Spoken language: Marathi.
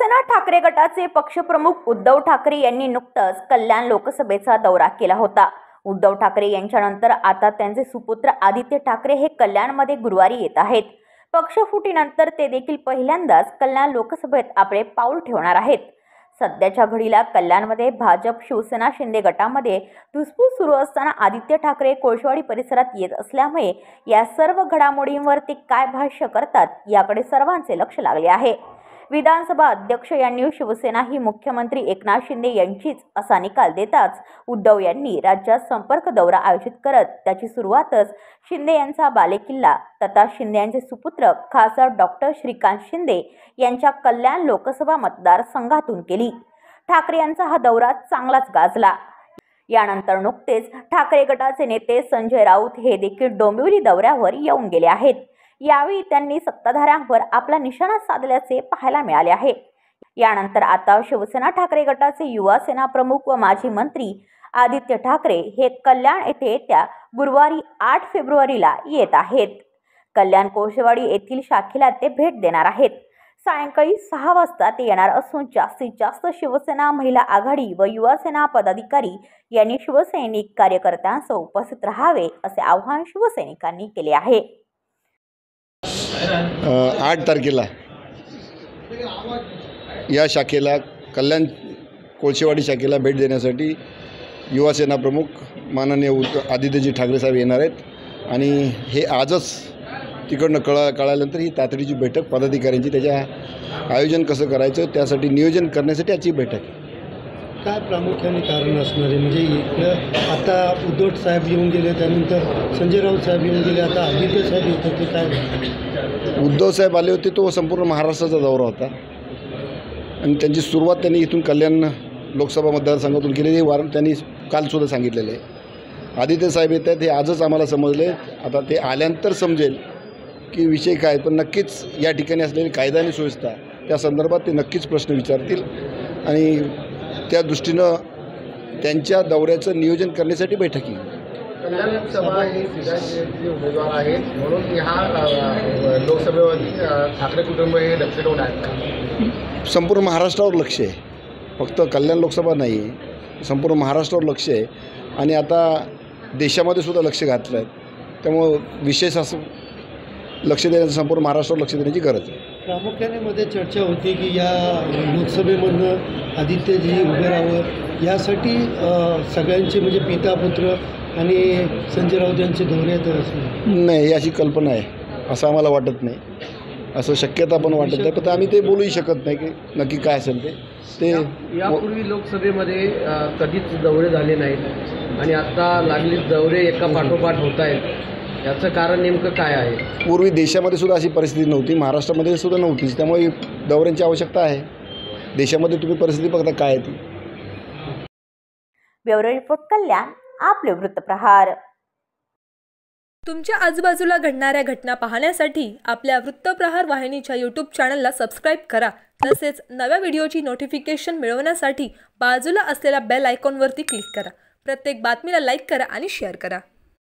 शिवसेना ठाकरे गटाचे पक्षप्रमुख उद्धव ठाकरे यांनी नुकताच कल्याण लोकसभेचा दौरा केला होता। उद्धव ठाकरे यांच्यानंतर आता त्यांचे सुपुत्र आदित्य ठाकरे हे कल्याणमध्ये गुरुवारी येत आहेत। पक्षफुटीनंतर ते देखील पहिल्यांदाच कल्याण लोकसभेत आपले पाऊल ठेवणार आहेत। सध्याच्या घडीला कल्याणमध्ये भाजप शिवसेना शिंदे गटामध्ये धुसफूस सुरू असताना आदित्य ठाकरे कोळशेवाडी परिसरात येत असल्यामुळे या सर्व घडामोडींवर ते काय भाष्य करतात याकडे सर्वांचे लक्ष लागले आहे। विधानसभा अध्यक्ष यांनी शिवसेना ही मुख्यमंत्री एकनाथ शिंदे यांचीच असा निकाल देताच उद्धव यांनी राज्यात संपर्क दौरा आयोजित करत त्याची सुरुवातच शिंदे यांचा बालेकिल्ला तथा शिंदे यांचे सुपुत्र खासदार डॉक्टर श्रीकांत शिंदे यांच्या कल्याण लोकसभा मतदारसंघातून केली। ठाकरे यांचा हा दौरा चांगलाच गाजला। यानंतर नुकतेच ठाकरे गटाचे नेते संजय राऊत हे देखील डोंबिवली दौऱ्यावर येऊन गेले आहेत। यावेळी त्यांनी सत्ताधाऱ्यांवर आपला निशाणा साधल्याचे पाहायला मिळाले आहे। यानंतर आता शिवसेना ठाकरे गटाचे युवा सेना प्रमुख व माजी मंत्री आदित्य ठाकरे हे कल्याण येथे येत्या गुरुवारी 8 फेब्रुवारीला येत आहेत। कल्याण कोळशेवाडी येथील शाखेला ते भेट देणार आहेत। सायंकाळी 6 वाजता ते येणार असून जास्तीत जास्त शिवसेना महिला आघाडी व युवा सेना पदाधिकारी यांनी शिवसैनिक कार्यकर्त्यांसह उपस्थित राहावे असे आवाहन शिवसैनिकांनी केले आहे। 8 तारखेला या शाखेला कल्याण कोळशेवाडी शाखेला भेट देण्यासाठी युवा सेना प्रमुख माननीय आदित्यजी ठाकरे साहेब येणार आहेत आणि हे आजच तिकडनं कळाल्यानंतर ही तातडीची बैठक पदाधिकाऱ्यांची त्याच्या आयोजन कसं करायचं त्यासाठी नियोजन करण्यासाठी आजची बैठक आहे। काय प्रामुख्याने कारण असणार आहे? म्हणजे इकडं आता उद्धव साहेब येऊन गेले, त्यानंतर संजय राऊत साहेब येऊन गेले, आता आदित्य साहेब येतात, ते काय? उद्धव साहेब आले होते तो संपूर्ण महाराष्ट्राचा दौरा होता आणि त्यांची सुरुवात त्यांनी इथून कल्याण लोकसभा मतदारसंघातून केली। हे वारंवार त्यांनी कालसुद्धा सांगितलेलं आहे। आदित्य साहेब येत आहेत हे आजच आम्हाला समजले। आता ते आल्यानंतर समजेल की विषय काय, पण नक्कीच या ठिकाणी असलेली कायदा आणि सुव्यवस्था त्या संदर्भात ते नक्कीच प्रश्न विचारतील आणि त्या दृष्टीनं त्यांच्या दौऱ्याचं नियोजन करण्यासाठी बैठक येईल। कल्याण लोकसभा हे सिद्धांतचे उमेदवार आहेत म्हणून ह्या लोकसभेवरती ठाकरे कुटुंब हे लक्ष ठेवून आहेत। संपूर्ण महाराष्ट्रावर लक्ष आहे, फक्त कल्याण लोकसभा नाही आहे, संपूर्ण महाराष्ट्रावर लक्ष आहे आणि आता देशामध्ये सुद्धा लक्ष घातलं आहे। त्यामुळं विशेष असं लक्ष देण्याचं संपूर्ण महाराष्ट्रावर लक्ष देण्याची गरज आहे। प्रामुख्याने मध्ये चर्चा होती की या लोकसभेमधनं आदित्यजी उभे राहावं यासाठी सगळ्यांचे म्हणजे पिता पुत्र आणि संजय राऊत यांचे दौरे आहेत नाही, अशी कल्पना आहे असं आम्हाला वाटत नाही, असं शक्यता पण वाटत नाही, पण आम्ही ते बोलूही शकत नाही की नक्की काय असेल ते यापूर्वी लोकसभेमध्ये कधीच दौरे झाले नाहीत आणि आता लागलीच दौरे एका पाठोपाठ होत आहेत। याचं कारण नेमकं काय आहे? पूर्वी देशामध्ये सुद्धा अशी परिस्थिती नव्हती, महाराष्ट्रामध्ये सुद्धा नव्हतीच, त्यामुळे दौऱ्यांची आवश्यकता आहे। देशामध्ये तुम्ही परिस्थिती बघता काय आहे ती। ब्युरो रिपोर्ट कल्याण, आपले वृत्तप्रहार। तुमच्या आजूबाजूला घडणाऱ्या घटना पाहण्यासाठी आपल्या वृत्तप्रहार वाहिनीच्या यूट्यूब चॅनलला सबस्क्राईब करा। तसेच नव्या व्हिडिओची नोटिफिकेशन मिळवण्यासाठी बाजूला असलेल्या बेल आयकॉनवरती क्लिक करा। प्रत्येक बातमीला लाईक करा आणि शेअर करा।